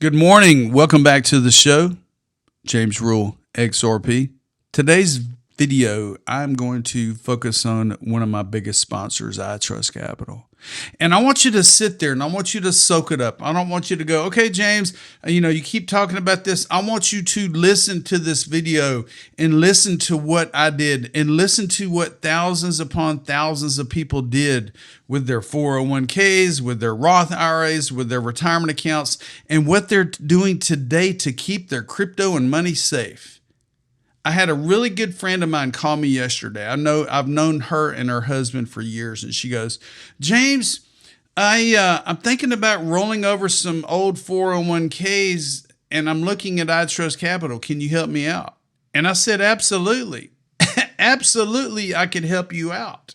Good morning. Welcome back to the show. James Rule, XRP. Today's video, I'm going to focus on one of my biggest sponsors, iTrustCapital. And I want you to sit there and I want you to soak it up. I don't want you to go, okay, James, you keep talking about this. I want you to listen to this video and listen to what I did and listen to what thousands upon thousands of people did with their 401ks, with their Roth IRAs, with their retirement accounts, and what they're doing today to keep their crypto and money safe. I had a really good friend of mine call me yesterday. I've known her and her husband for years, and she goes, James, I'm thinking about rolling over some old 401ks, and I'm looking at iTrustCapital. Can you help me out? And I said, absolutely. Absolutely, I can help you out.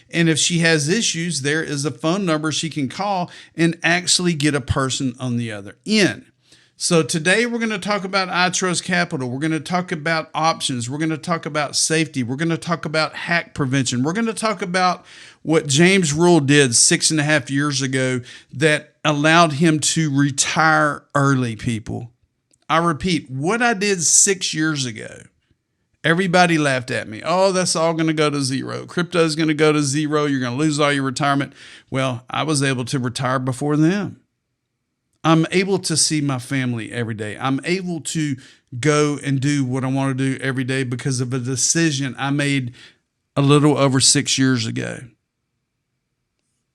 And if she has issues, there is a phone number she can call and actually get a person on the other end. So today we're going to talk about iTrustCapital. We're going to talk about options. We're going to talk about safety. We're going to talk about hack prevention. We're going to talk about what James Rule did 6.5 years ago that allowed him to retire early, people. I repeat, what I did 6 years ago. Everybody laughed at me. Oh, that's all going to go to zero. Crypto is going to go to zero. You're going to lose all your retirement. Well, I was able to retire before them. I'm able to see my family every day. I'm able to go and do what I want to do every day because of a decision I made a little over 6 years ago.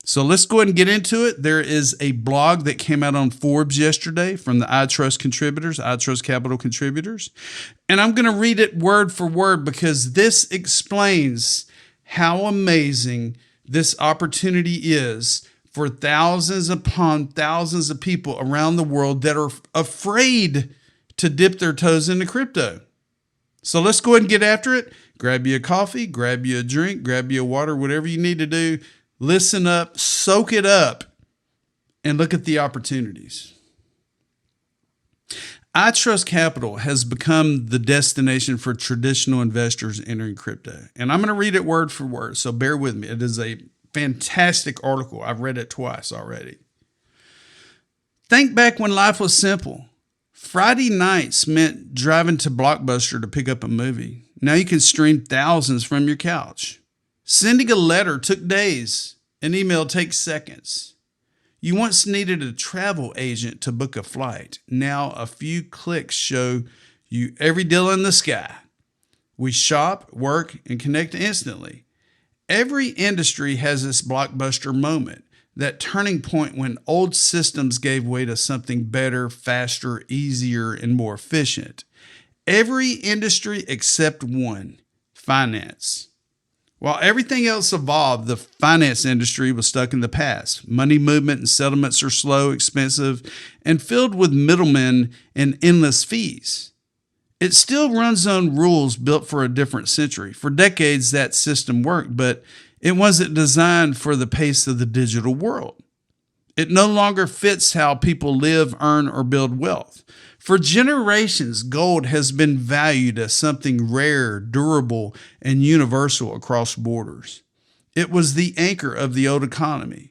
So let's go ahead and get into it. There is a blog that came out on Forbes yesterday from the iTrustCapital contributors. And I'm going to read it word for word because this explains how amazing this opportunity is for thousands upon thousands of people around the world that are afraid to dip their toes into crypto. So let's go ahead and get after it. Grab you a coffee, grab you a drink, grab you a water, whatever you need to do. Listen up, soak it up, and look at the opportunities. iTrustCapital has become the destination for traditional investors entering crypto. And I'm going to read it word for word, so bear with me. It is a fantastic article. I've read it twice already. Think back when life was simple. Friday nights meant driving to Blockbuster to pick up a movie. Now you can stream thousands from your couch. Sending a letter took days. An email takes seconds. You once needed a travel agent to book a flight. Now a few clicks show you every deal in the sky. We shop, work, and connect instantly. Every industry has this blockbuster moment, that turning point when old systems gave way to something better, faster, easier, and more efficient. Every industry except one, finance. While everything else evolved, the finance industry was stuck in the past. Money movement and settlements are slow, expensive, and filled with middlemen and endless fees. It still runs on rules built for a different century. For decades, that system worked, but it wasn't designed for the pace of the digital world. It no longer fits how people live, earn, or build wealth. For generations, gold has been valued as something rare, durable, and universal across borders. It was the anchor of the old economy.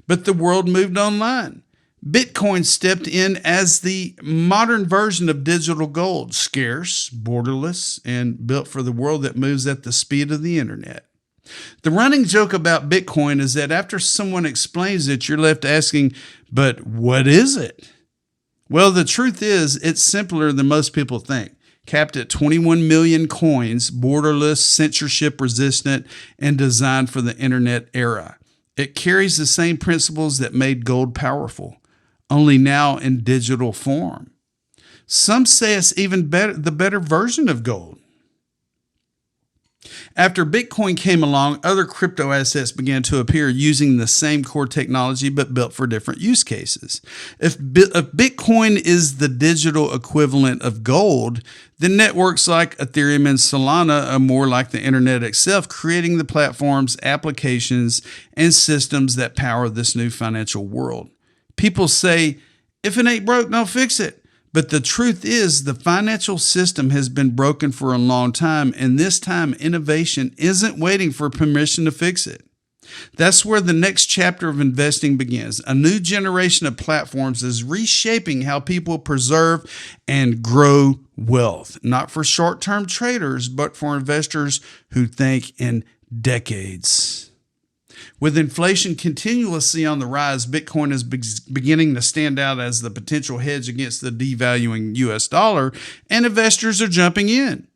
But the world moved online. Bitcoin stepped in as the modern version of digital gold, scarce, borderless, and built for the world that moves at the speed of the internet. The running joke about Bitcoin is that after someone explains it, you're left asking, but what is it? Well, the truth is it's simpler than most people think. Capped at 21 million coins, borderless, censorship resistant, and designed for the internet era. It carries the same principles that made gold powerful, only now in digital form. Some say it's even better, the better version of gold. After Bitcoin came along, other crypto assets began to appear using the same core technology but built for different use cases. If Bitcoin is the digital equivalent of gold, then networks like Ethereum and Solana are more like the internet itself, creating the platforms, applications, and systems that power this new financial world. People say, if it ain't broke, don't fix it. But the truth is the financial system has been broken for a long time, and this time innovation isn't waiting for permission to fix it. That's where the next chapter of investing begins. A new generation of platforms is reshaping how people preserve and grow wealth, not for short-term traders, but for investors who think in decades. With inflation continuously on the rise, Bitcoin is beginning to stand out as the potential hedge against the devaluing US dollar, and investors are jumping in.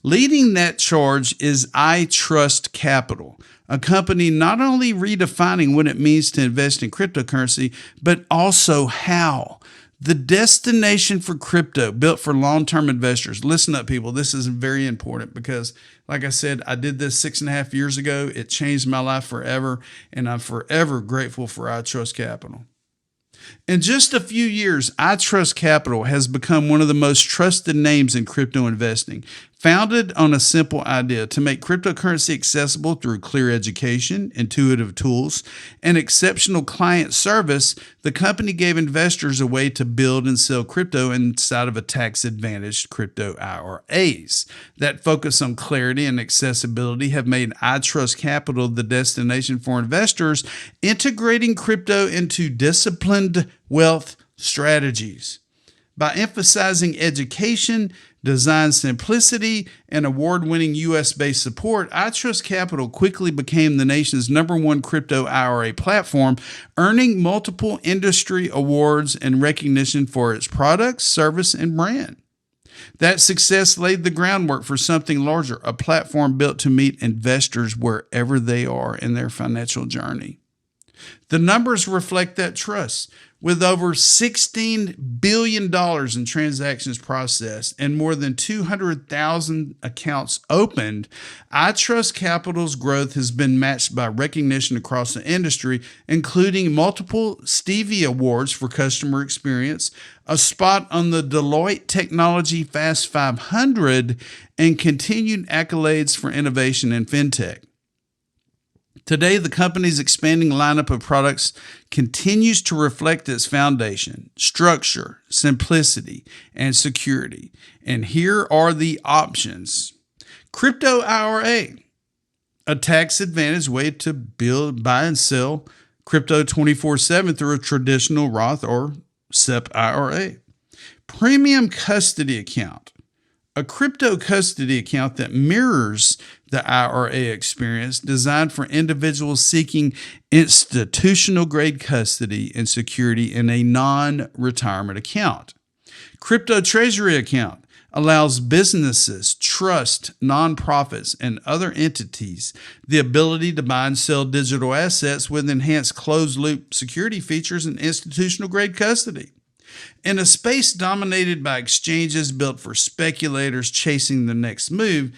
Leading that charge is iTrustCapital, a company not only redefining what it means to invest in cryptocurrency, but also how. The destination for crypto, built for long-term investors. Listen up, people. This is very important because, like I said, I did this 6.5 years ago. It changed my life forever, and I'm forever grateful for iTrustCapital. In just a few years, iTrustCapital has become one of the most trusted names in crypto investing. Founded on a simple idea to make cryptocurrency accessible through clear education, intuitive tools, and exceptional client service, the company gave investors a way to build and sell crypto inside of a tax-advantaged crypto IRAs. That focus on clarity and accessibility have made iTrustCapital the destination for investors, integrating crypto into disciplined wealth strategies. By emphasizing education, design simplicity, and award-winning U.S.-based support, iTrustCapital quickly became the nation's #1 crypto IRA platform, earning multiple industry awards and recognition for its products, service, and brand. That success laid the groundwork for something larger, a platform built to meet investors wherever they are in their financial journey. The numbers reflect that trust. With over $16 billion in transactions processed and more than 200,000 accounts opened, iTrustCapital's growth has been matched by recognition across the industry, including multiple Stevie Awards for customer experience, a spot on the Deloitte Technology Fast 500, and continued accolades for innovation in fintech. Today, the company's expanding lineup of products continues to reflect its foundation, structure, simplicity, and security. And here are the options. Crypto IRA, a tax-advantaged way to buy and sell crypto 24/7 through a traditional Roth or SEP IRA. Premium custody account, a crypto custody account that mirrors the IRA experience, designed for individuals seeking institutional-grade custody and security in a non-retirement account. Crypto treasury account allows businesses, trusts, nonprofits, and other entities the ability to buy and sell digital assets with enhanced closed-loop security features and institutional-grade custody. In a space dominated by exchanges built for speculators chasing the next move,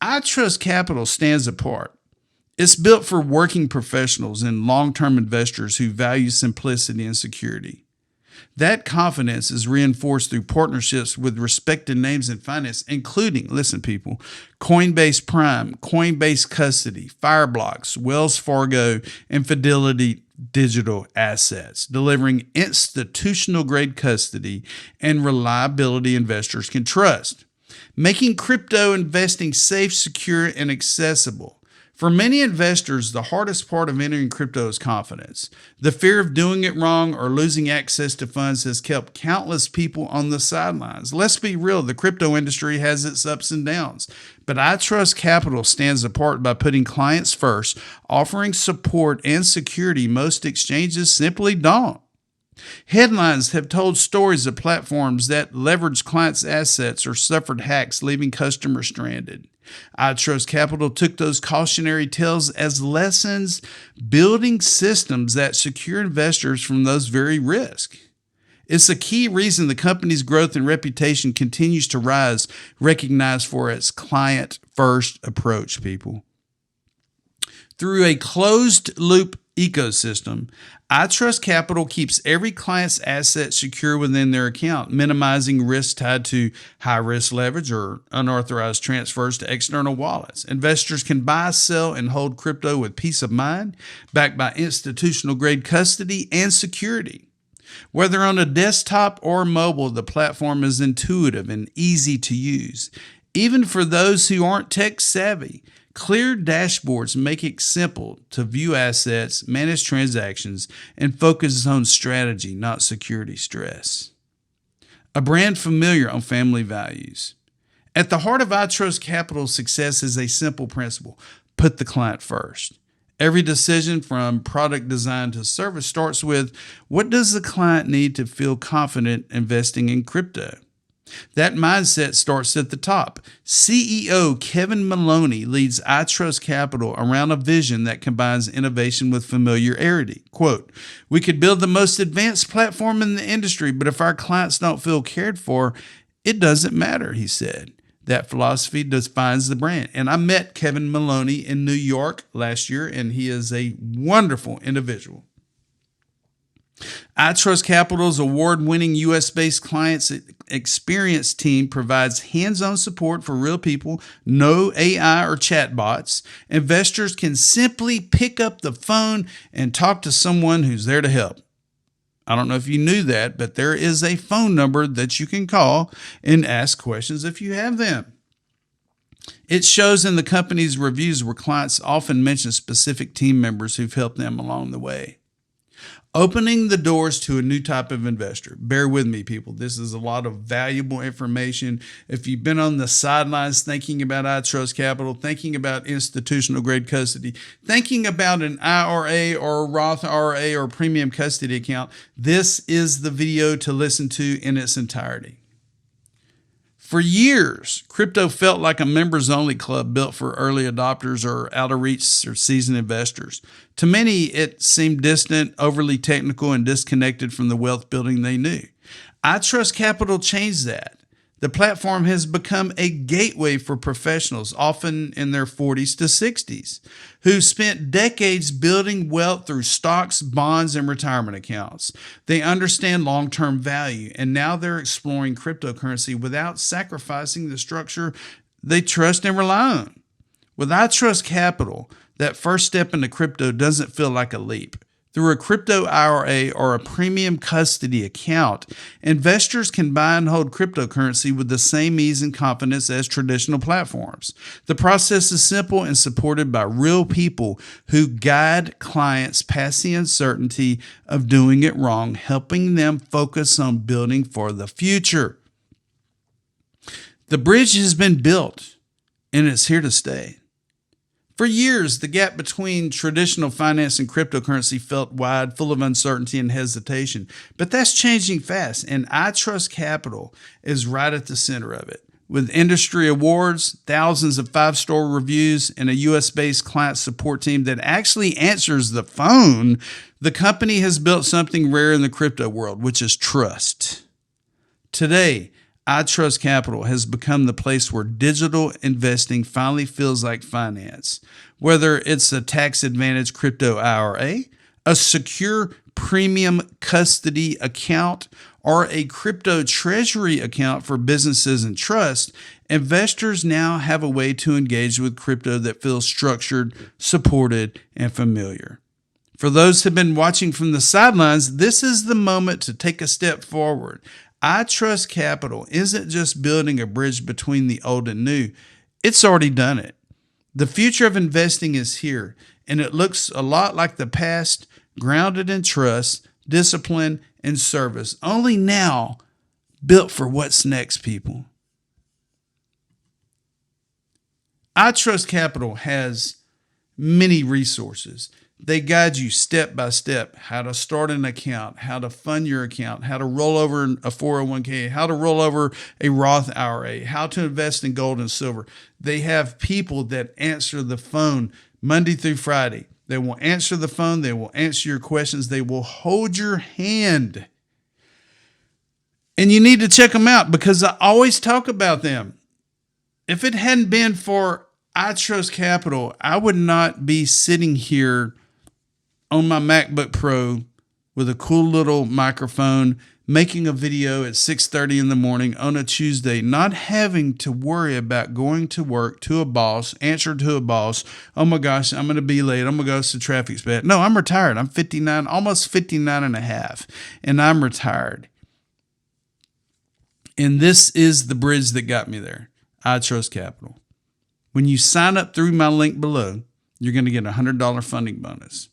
iTrustCapital stands apart. It's built for working professionals and long-term investors who value simplicity and security. That confidence is reinforced through partnerships with respected names in finance, including, listen people, Coinbase Prime, Coinbase Custody, Fireblocks, Wells Fargo, and Fidelity Digital Assets, delivering institutional-grade custody and reliability investors can trust, making crypto investing safe, secure, and accessible. For many investors, the hardest part of entering crypto is confidence. The fear of doing it wrong or losing access to funds has kept countless people on the sidelines. Let's be real, the crypto industry has its ups and downs, but iTrustCapital stands apart by putting clients first, offering support and security most exchanges simply don't. Headlines have told stories of platforms that leveraged clients' assets or suffered hacks, leaving customers stranded. iTrustCapital took those cautionary tales as lessons, building systems that secure investors from those very risks. It's a key reason the company's growth and reputation continues to rise, recognized for its client-first approach, people. Through a closed-loop ecosystem, iTrustCapital keeps every client's asset secure within their account, minimizing risks tied to high-risk leverage or unauthorized transfers to external wallets. Investors can buy, sell, and hold crypto with peace of mind, backed by institutional-grade custody and security. Whether on a desktop or mobile, the platform is intuitive and easy to use. Even for those who aren't tech-savvy, Clear dashboards make it simple to view assets, manage transactions, and focus on strategy, not security stress. A brand familiar on family values. At the heart of iTrustCapital's success is a simple principle: put the client first. Every decision from product design to service starts with, what does the client need to feel confident investing in crypto? That mindset starts at the top. CEO Kevin Maloney leads iTrustCapital around a vision that combines innovation with familiarity. Quote, "We could build the most advanced platform in the industry, but if our clients don't feel cared for, it doesn't matter," he said. That philosophy defines the brand. And I met Kevin Maloney in New York last year, and he is a wonderful individual. iTrustCapital's award-winning U.S.-based clients experience team provides hands-on support for real people, no AI or chatbots. Investors can simply pick up the phone and talk to someone who's there to help. I don't know if you knew that, but there is a phone number that you can call and ask questions if you have them. It shows in the company's reviews where clients often mention specific team members who've helped them along the way. Opening the doors to a new type of investor. Bear with me, people. This is a lot of valuable information. If you've been on the sidelines thinking about iTrustCapital, thinking about institutional grade custody, thinking about an IRA or a Roth IRA or premium custody account, this is the video to listen to in its entirety. For years, crypto felt like a members-only club built for early adopters or out-of-reach or seasoned investors. To many, it seemed distant, overly technical, and disconnected from the wealth building they knew. iTrustCapital changed that. The platform has become a gateway for professionals, often in their 40s to 60s, who spent decades building wealth through stocks, bonds, and retirement accounts. They understand long-term value, and now they're exploring cryptocurrency without sacrificing the structure they trust and rely on. With iTrustCapital, that first step into crypto doesn't feel like a leap. Through a crypto IRA or a premium custody account, investors can buy and hold cryptocurrency with the same ease and confidence as traditional platforms. The process is simple and supported by real people who guide clients past the uncertainty of doing it wrong, helping them focus on building for the future. The bridge has been built, and it's here to stay. For years, the gap between traditional finance and cryptocurrency felt wide, full of uncertainty and hesitation. But that's changing fast, and iTrustCapital is right at the center of it. With industry awards, thousands of five-star reviews, and a U.S.-based client support team that actually answers the phone, the company has built something rare in the crypto world, which is trust. Today, iTrustCapital has become the place where digital investing finally feels like finance. Whether it's a tax-advantaged crypto IRA, a secure premium custody account, or a crypto treasury account for businesses and trust, investors now have a way to engage with crypto that feels structured, supported, and familiar. For those who have been watching from the sidelines, this is the moment to take a step forward. iTrustCapital isn't just building a bridge between the old and new. It's already done it. The future of investing is here, and it looks a lot like the past, grounded in trust, discipline, and service. Only now built for what's next, people. iTrustCapital has many resources. They guide you step by step how to start an account, how to fund your account, how to roll over a 401k, how to roll over a Roth IRA, how to invest in gold and silver. They have people that answer the phone Monday through Friday. They will answer the phone. They will answer your questions. They will hold your hand. And you need to check them out because I always talk about them. If it hadn't been for iTrustCapital, I would not be sitting here on my MacBook Pro with a cool little microphone, making a video at 6:30 in the morning on a Tuesday, not having to worry about going to work to a boss, answer to a boss. Oh my gosh, I'm going to be late. Oh my gosh, the traffic's bad. No, I'm retired. I'm 59, almost 59 and a half, and I'm retired. And this is the bridge that got me there. iTrustCapital. When you sign up through my link below, you're going to get a $100 funding bonus.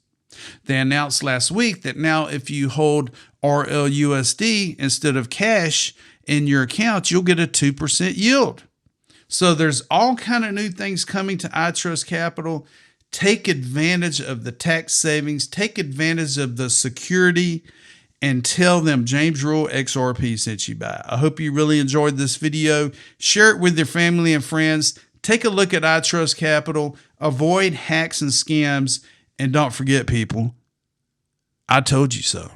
They announced last week that now if you hold RLUSD instead of cash in your account, you'll get a 2% yield. So there's all kind of new things coming to iTrustCapital. Take advantage of the tax savings, take advantage of the security, and tell them James Rule XRP sent you by. I hope you really enjoyed this video. Share it with your family and friends. Take a look at iTrustCapital. Avoid hacks and scams. And don't forget, people, I told you so.